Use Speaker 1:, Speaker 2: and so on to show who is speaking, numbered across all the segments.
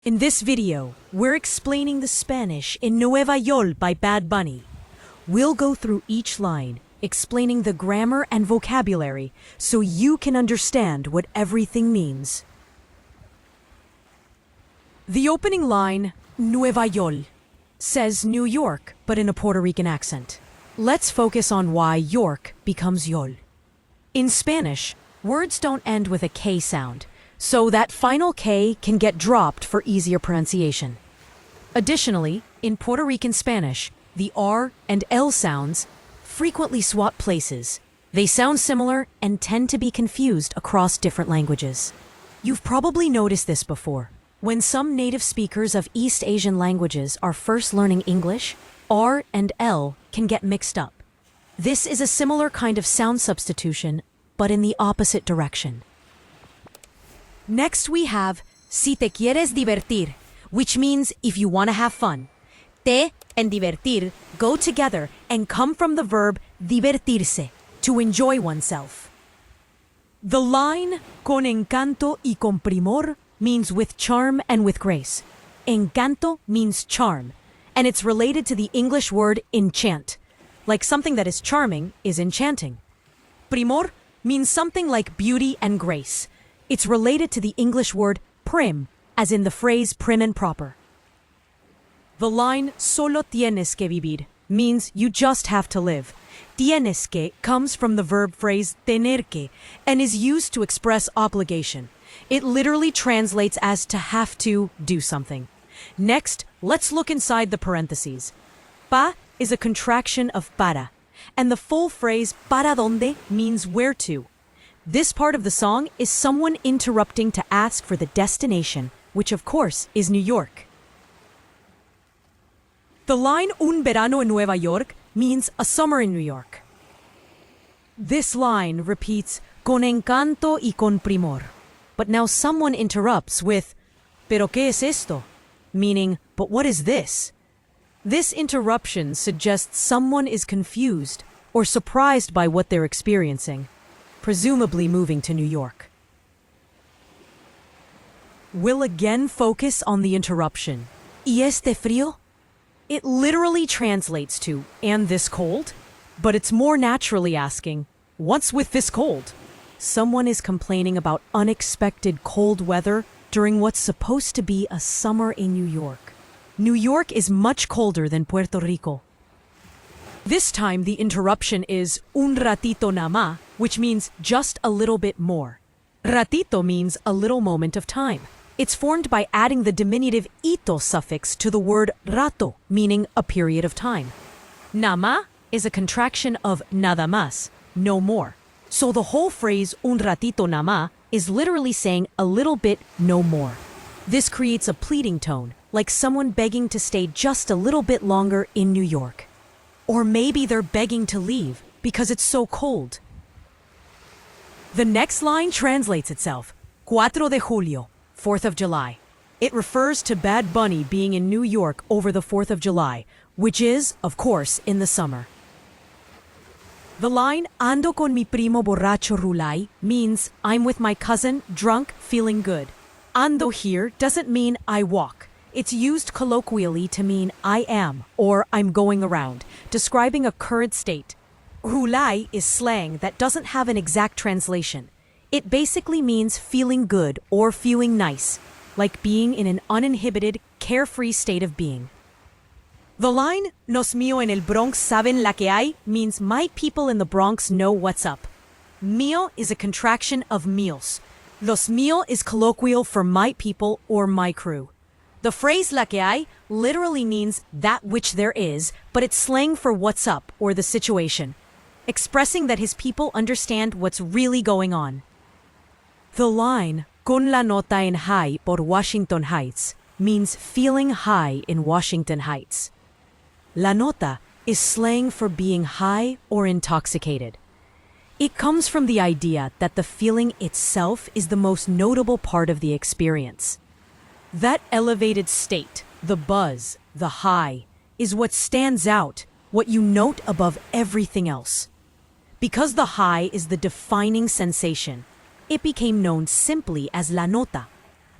Speaker 1: In this video, we're explaining the Spanish in Nueva Yol by Bad Bunny. We'll go through each line, explaining the grammar and vocabulary so you can understand what everything means. The opening line, Nueva Yol, says New York, but in a Puerto Rican accent. Let's focus on why York becomes Yol. In Spanish, words don't end with a K sound, so that final K can get dropped for easier pronunciation. Additionally, in Puerto Rican Spanish, the R and L sounds frequently swap places. They sound similar and tend to be confused across different languages. You've probably noticed this before. When some native speakers of East Asian languages are first learning English, R and L can get mixed up. This is a similar kind of sound substitution, but in the opposite direction. Next we have si te quieres divertir, which means if you want to have fun. Te and divertir go together and come from the verb divertirse, to enjoy oneself. The line con encanto y con primor means with charm and with grace. Encanto means charm, and it's related to the English word enchant. Like something that is charming is enchanting. Primor means something like beauty and grace. It's related to the English word prim, as in the phrase prim and proper. The line solo tienes que vivir means you just have to live. Tienes que comes from the verb phrase tener que and is used to express obligation. It literally translates as to have to do something. Next, let's look inside the parentheses. Pa is a contraction of para, and the full phrase para dónde means where to. This part of the song is someone interrupting to ask for the destination, which of course is New York. The line un verano en Nueva York means a summer in New York. This line repeats con encanto y con primor. But now someone interrupts with pero qué es esto? Meaning, but what is this? This interruption suggests someone is confused or surprised by what they're experiencing, presumably moving to New York. We'll again focus on the interruption. ¿Y este frío? It literally translates to, and this cold? But it's more naturally asking, what's with this cold? Someone is complaining about unexpected cold weather during what's supposed to be a summer in New York. New York is much colder than Puerto Rico. This time the interruption is un ratito nada más, which means just a little bit more. Ratito means a little moment of time. It's formed by adding the diminutive ito suffix to the word rato, meaning a period of time. Nada más is a contraction of nada más, no more. So the whole phrase un ratito nada más is literally saying a little bit no more. This creates a pleading tone, like someone begging to stay just a little bit longer in New York. Or maybe they're begging to leave because it's so cold. The next line translates itself, 4 de julio, 4th of July. It refers to Bad Bunny being in New York over the 4th of July, which is, of course, in the summer. The line Ando con mi primo borracho rulay means I'm with my cousin, drunk, feeling good. Ando here doesn't mean I walk. It's used colloquially to mean I am or I'm going around, describing a current state. Rulay is slang that doesn't have an exact translation. It basically means feeling good or feeling nice, like being in an uninhibited, carefree state of being. The line, los mío en el Bronx saben la que hay, means my people in the Bronx know what's up. Mío is a contraction of míos. Los mío is colloquial for my people or my crew. The phrase la que hay literally means that which there is, but it's slang for what's up or the situation, expressing that his people understand what's really going on. The line, con la nota en high por Washington Heights, means feeling high in Washington Heights. La nota is slang for being high or intoxicated. It comes from the idea that the feeling itself is the most notable part of the experience. That elevated state, the buzz, the high, is what stands out, what you note above everything else. Because the high is the defining sensation, it became known simply as la nota,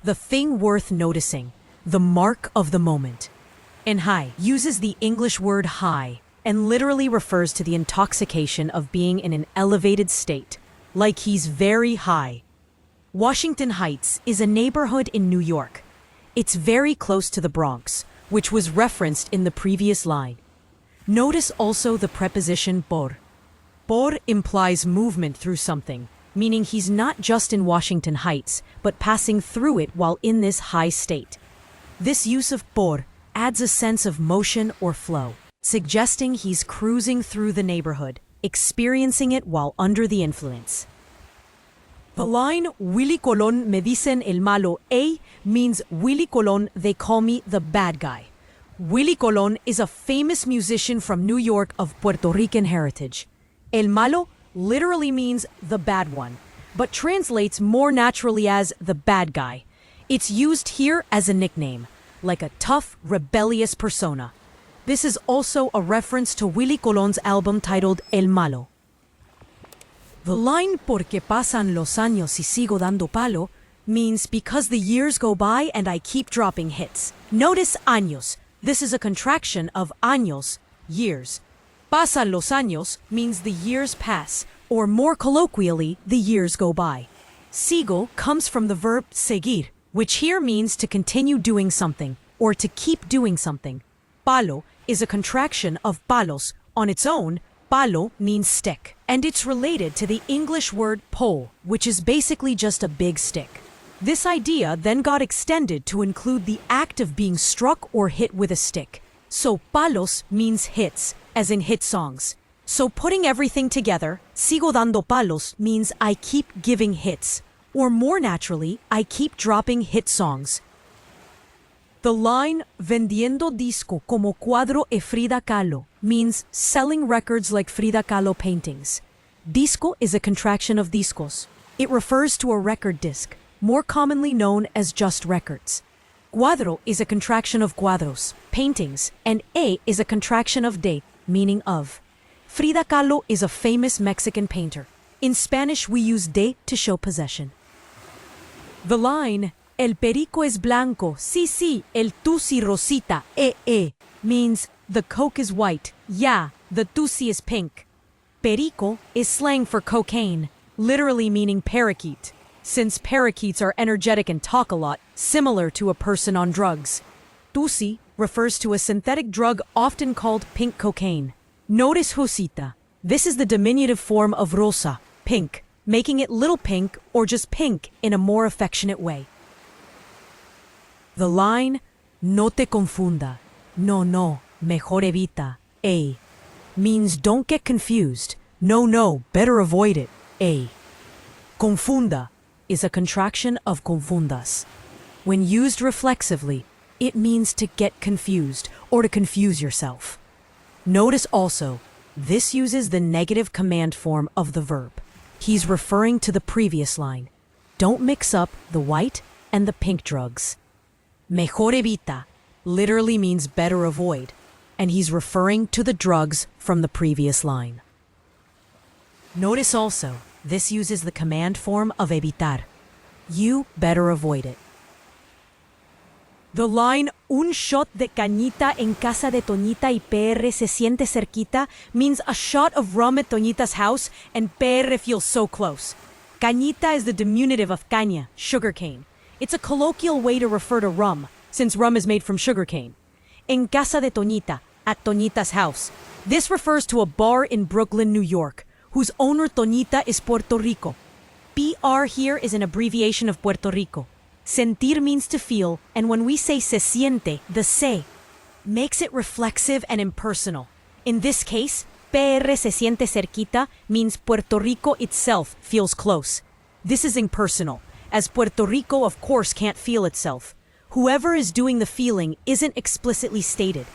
Speaker 1: the thing worth noticing, the mark of the moment. And high uses the English word high and literally refers to the intoxication of being in an elevated state, like he's very high. Washington Heights is a neighborhood in New York. It's very close to the Bronx, which was referenced in the previous line. Notice also the preposition por. Por implies movement through something, meaning he's not just in Washington Heights, but passing through it while in this high state. This use of por adds a sense of motion or flow, suggesting he's cruising through the neighborhood, experiencing it while under the influence. The line, Willie Colón me dicen el malo, means Willie Colón, they call me the bad guy. Willie Colón is a famous musician from New York of Puerto Rican heritage. El malo literally means the bad one, but translates more naturally as the bad guy. It's used here as a nickname, like a tough, rebellious persona. This is also a reference to Willie Colón's album titled El Malo. The line Porque, pasan los años y sigo dando palo means because the years go by and I keep dropping hits. Notice años. This is a contraction of años, years. Pasan los años means the years pass, or more colloquially, the years go by. Sigo comes from the verb seguir, which here means to continue doing something, or to keep doing something. Palo is a contraction of palos. On its own, palo means stick, and it's related to the English word pole, which is basically just a big stick. This idea then got extended to include the act of being struck or hit with a stick. So palos means hits, as in hit songs. So putting everything together, sigo dando palos means I keep giving hits, or more naturally, I keep dropping hit songs. The line, Vendiendo disco como cuadro e Frida Kahlo, means selling records like Frida Kahlo paintings. Disco is a contraction of discos. It refers to a record disc, more commonly known as just records. Cuadro is a contraction of cuadros, paintings, and e is a contraction of de, meaning of. Frida Kahlo is a famous Mexican painter. In Spanish, we use de to show possession. The line, El perico es blanco, sí, sí, el tusi rosita, means the coke is white, yeah, the tusi is pink. Perico is slang for cocaine, literally meaning parakeet, since parakeets are energetic and talk a lot, similar to a person on drugs. Tusi refers to a synthetic drug often called pink cocaine. Notice rosita. This is the diminutive form of rosa, pink, making it little pink or just pink in a more affectionate way. The line, no te confunda, no, mejor evita, means don't get confused, no, better avoid it, Confunda is a contraction of confundas. When used reflexively, it means to get confused or to confuse yourself. Notice also, this uses the negative command form of the verb. He's referring to the previous line. Don't mix up the white and the pink drugs. Mejor evita literally means better avoid, and he's referring to the drugs from the previous line. Notice also, this uses the command form of evitar. You better avoid it. The line, un shot de cañita en casa de Toñita y PR se siente cerquita means a shot of rum at Toñita's house and PR feels so close. Cañita is the diminutive of caña, sugarcane. It's a colloquial way to refer to rum, since rum is made from sugarcane. En casa de Toñita, at Toñita's house. This refers to a bar in Brooklyn, New York, whose owner Toñita is Puerto Rico. PR here is an abbreviation of Puerto Rico. Sentir means to feel, and when we say se siente, the se makes it reflexive and impersonal. In this case, PR se siente cerquita means Puerto Rico itself feels close. This is impersonal, as Puerto Rico of course can't feel itself. Whoever is doing the feeling isn't explicitly stated.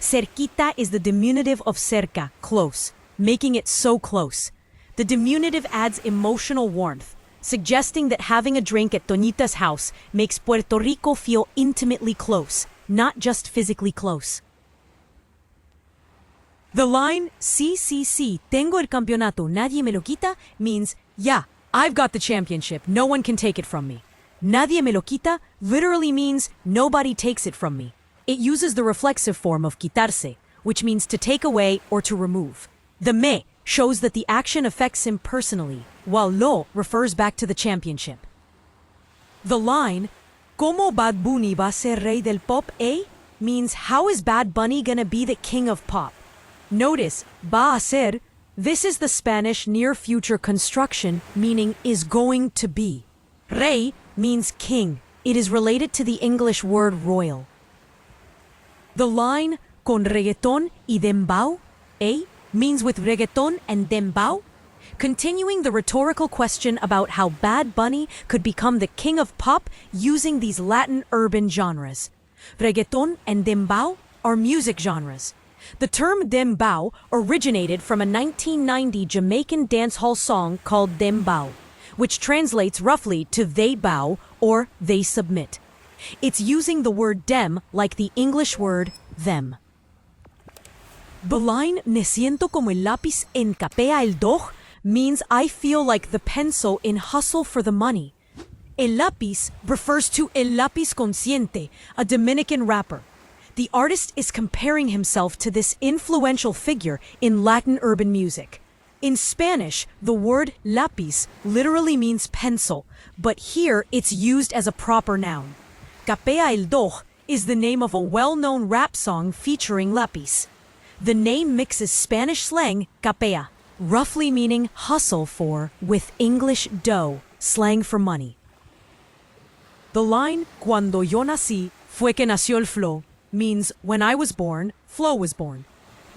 Speaker 1: Cerquita is the diminutive of cerca, close, making it so close. The diminutive adds emotional warmth, suggesting that having a drink at Toñita's house makes Puerto Rico feel intimately close, not just physically close. The line, sí, tengo el campeonato, nadie me lo quita, means, yeah, I've got the championship, no one can take it from me. nadie me lo quita literally means nobody takes it from me. It uses the reflexive form of quitarse, which means to take away or to remove. The me shows that the action affects him personally, while lo refers back to the championship. The line, ¿Cómo Bad Bunny va a ser rey del pop, eh? Means how is Bad Bunny gonna be the king of pop? Notice, va a ser, this is the Spanish near future construction, meaning is going to be. Rey means king. It is related to the English word royal. The line, con reggaeton y dembow, eh? Means with reggaeton and dembow, continuing the rhetorical question about how Bad Bunny could become the king of pop using these Latin urban genres. Reggaeton and dembow are music genres. The term dembow originated from a 1990 Jamaican dancehall song called Dembow, which translates roughly to they bow or they submit. It's using the word dem like the English word them. The line me siento como el lápiz en capea el doj means I feel like the pencil in hustle for the money. El lápiz refers to El Lápiz Consciente, a Dominican rapper. The artist is comparing himself to this influential figure in Latin urban music. In Spanish, the word lápiz literally means pencil, but here it's used as a proper noun. Capea el doj is the name of a well-known rap song featuring lápiz. The name mixes Spanish slang, capea, roughly meaning hustle for, with English dough, slang for money. The line, Cuando yo nací, fue que nació el flow, means when I was born, flow was born.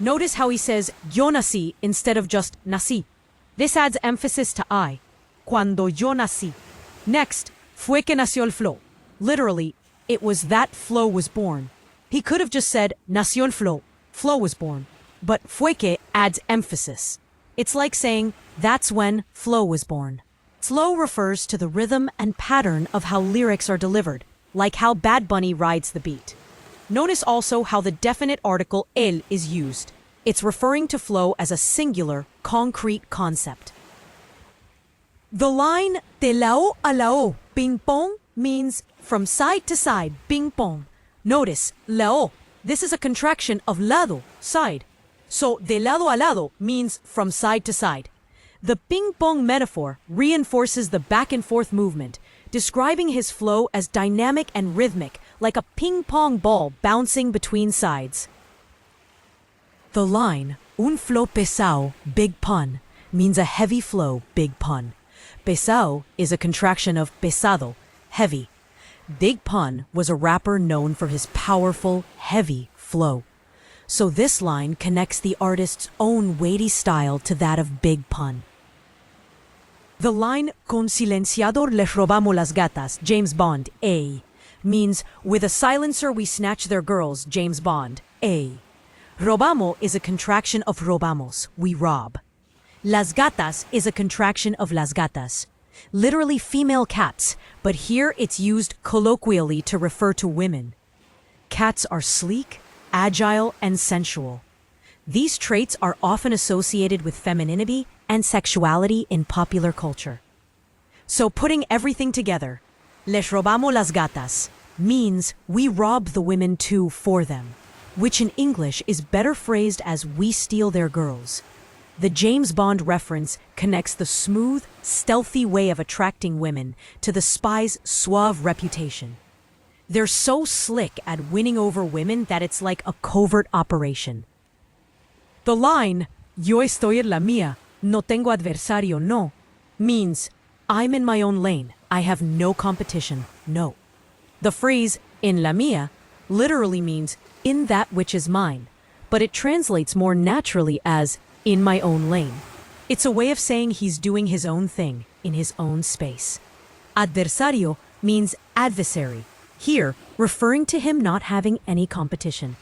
Speaker 1: Notice how he says yo nací instead of just nací. This adds emphasis to I. Cuando yo nací. Next, fue que nació el flow. Literally, it was that flow was born. He could have just said nació el flow. Flow was born. But fue que adds emphasis. It's like saying that's when flow was born. Flow refers to the rhythm and pattern of how lyrics are delivered, like how Bad Bunny rides the beat. Notice also how the definite article el is used. It's referring to flow as a singular, concrete concept. The line de lao a lao, ping pong, means from side to side, ping pong. Notice, lao, this is a contraction of lado, side. So de lado a lado means from side to side. The ping pong metaphor reinforces the back and forth movement, describing his flow as dynamic and rhythmic, like a ping pong ball bouncing between sides. The line, un flow pesado, big pun, means a heavy flow, big pun. Pesado is a contraction of pesado, heavy. Big Pun was a rapper known for his powerful, heavy flow. So this line connects the artist's own weighty style to that of Big Pun. The line, con silenciador les robamos las gatas, James Bond, A, means with a silencer we snatch their girls, James Bond, A. Robamo is a contraction of robamos, we rob. Las gatas is a contraction of las gatas, literally female cats, but here it's used colloquially to refer to women. Cats are sleek, agile, and sensual. These traits are often associated with femininity and sexuality in popular culture. So putting everything together, les robamos las gatas means we rob the women too for them, which in English is better phrased as we steal their girls. The James Bond reference connects the smooth, stealthy way of attracting women to the spy's suave reputation. They're so slick at winning over women that it's like a covert operation. The line, yo estoy en la mía, no tengo adversario, no, means I'm in my own lane, I have no competition, no. The phrase, en la mía, literally means in that which is mine, but it translates more naturally as in my own lane. It's a way of saying he's doing his own thing in his own space. Adversario means adversary, here referring to him not having any competition.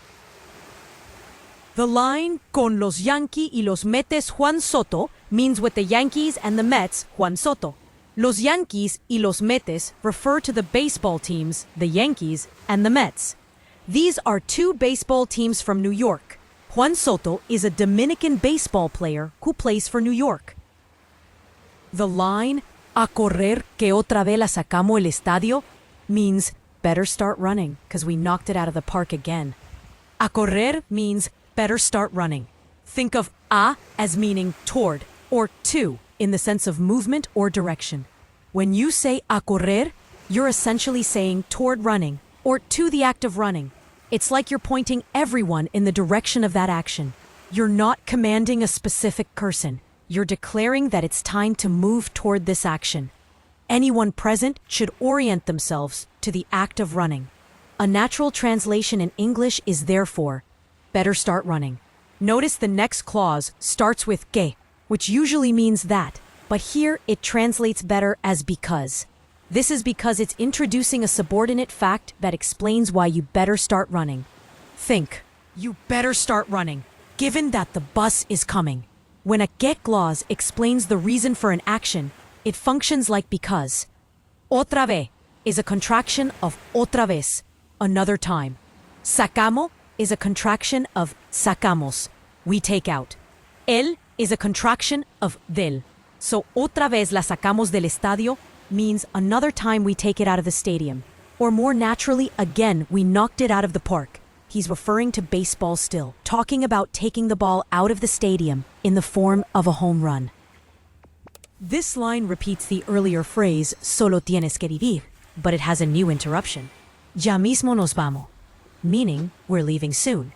Speaker 1: The line, con los Yankees y los Metes Juan Soto, means with the Yankees and the Mets, Juan Soto. Los Yankees y los Metes refer to the baseball teams, the Yankees, and the Mets. These are two baseball teams from New York. Juan Soto is a Dominican baseball player who plays for New York. The line, A correr que otra vez la sacamos el estadio means better start running because we knocked it out of the park again. A correr means better start running. Think of a as meaning toward or to in the sense of movement or direction. When you say a correr, you're essentially saying toward running or to the act of running. It's like you're pointing everyone in the direction of that action. You're not commanding a specific person. You're declaring that it's time to move toward this action. Anyone present should orient themselves to the act of running. A natural translation in English is therefore, better start running. Notice the next clause starts with que, which usually means that, but here it translates better as because. This is because it's introducing a subordinate fact that explains why you better start running. Think, you better start running, given that the bus is coming. When a que clause explains the reason for an action, it functions like because. Otra vez is a contraction of otra vez, another time. Sacamo is a contraction of sacamos, we take out. El is a contraction of del. So otra vez la sacamos del estadio means another time we take it out of the stadium. Or more naturally, again, we knocked it out of the park. He's referring to baseball still, talking about taking the ball out of the stadium in the form of a home run. This line repeats the earlier phrase, solo tienes que vivir, but it has a new interruption. Ya mismo nos vamos, meaning we're leaving soon.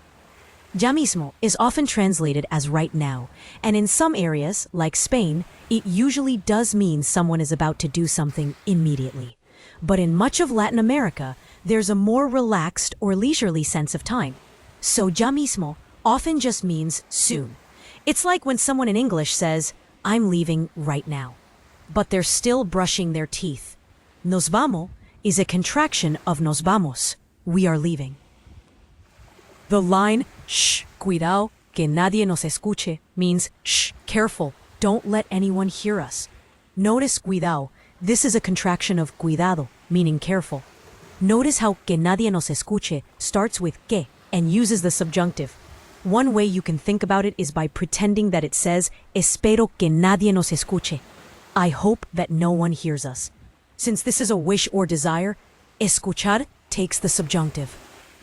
Speaker 1: Ya mismo is often translated as right now, and in some areas, like Spain, it usually does mean someone is about to do something immediately. But in much of Latin America, there's a more relaxed or leisurely sense of time. So ya mismo often just means soon. It's like when someone in English says, I'm leaving right now, but they're still brushing their teeth. Nos vamos is a contraction of nos vamos, we are leaving. The line, shh, cuidado, que nadie nos escuche, means shh, careful, don't let anyone hear us. Notice cuidado, this is a contraction of cuidado, meaning careful. Notice how que nadie nos escuche starts with que and uses the subjunctive. One way you can think about it is by pretending that it says, espero que nadie nos escuche. I hope that no one hears us. Since this is a wish or desire, escuchar takes the subjunctive.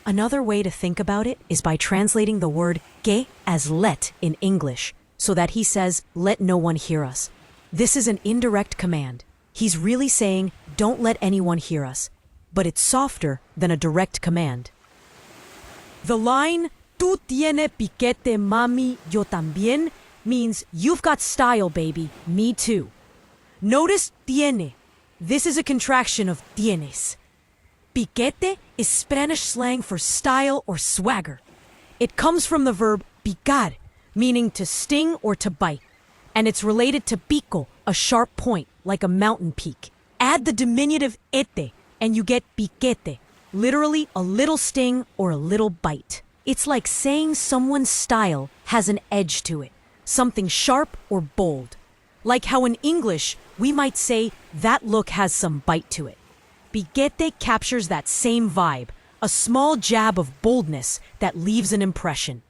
Speaker 1: Another way to think about it is by translating the word que as let in English, so that he says, let no one hear us. This is an indirect command. He's really saying, don't let anyone hear us. But it's softer than a direct command. The line, tú tienes piquete, mami, yo también, means you've got style, baby, me too. Notice tiene. This is a contraction of tienes. Piquete is Spanish slang for style or swagger. It comes from the verb picar, meaning to sting or to bite, and it's related to pico, a sharp point, like a mountain peak. Add the diminutive ete, and you get piquete, literally a little sting or a little bite. It's like saying someone's style has an edge to it, something sharp or bold. Like how in English, we might say that look has some bite to it. Piquete captures that same vibe, a small jab of boldness that leaves an impression.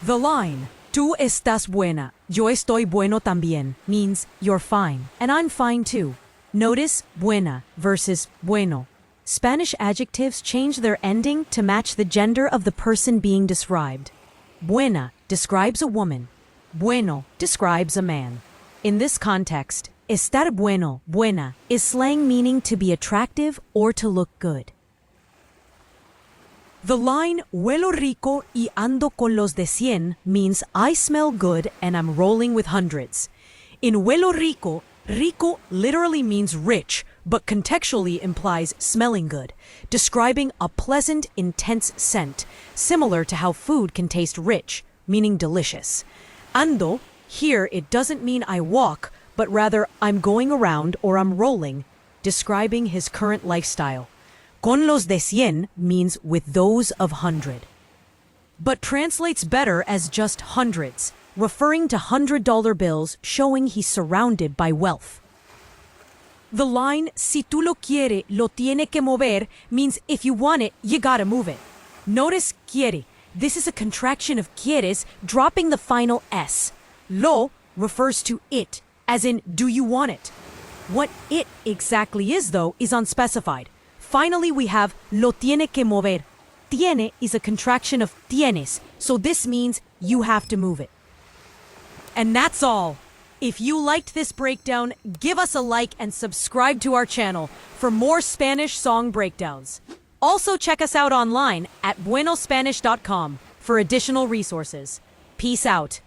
Speaker 1: The line, tú estás buena, yo estoy bueno también, means you're fine, and I'm fine too. Notice buena versus bueno. Spanish adjectives change their ending to match the gender of the person being described. Buena describes a woman. Bueno describes a man. In this context, estar bueno, buena, is slang meaning to be attractive or to look good. The line, huelo rico y ando con los de cien, means I smell good and I'm rolling with hundreds. In huelo rico, rico literally means rich, but contextually implies smelling good, describing a pleasant, intense scent, similar to how food can taste rich, meaning delicious. Ando, here it doesn't mean I walk, but rather I'm going around or I'm rolling, describing his current lifestyle. Con los de cien means with those of 100, but translates better as just hundreds, referring to $100 bills showing he's surrounded by wealth. The line, si tú lo quiere, lo tiene que mover, means if you want it, you gotta move it. Notice quiere. This is a contraction of quieres, dropping the final S. Lo refers to it, as in do you want it? What it exactly is, though, is unspecified. Finally, we have lo tiene que mover. Tiene is a contraction of tienes, so this means you have to move it. And that's all. If you liked this breakdown, give us a like and subscribe to our channel for more Spanish song breakdowns. Also, check us out online at buenospanish.com for additional resources. Peace out.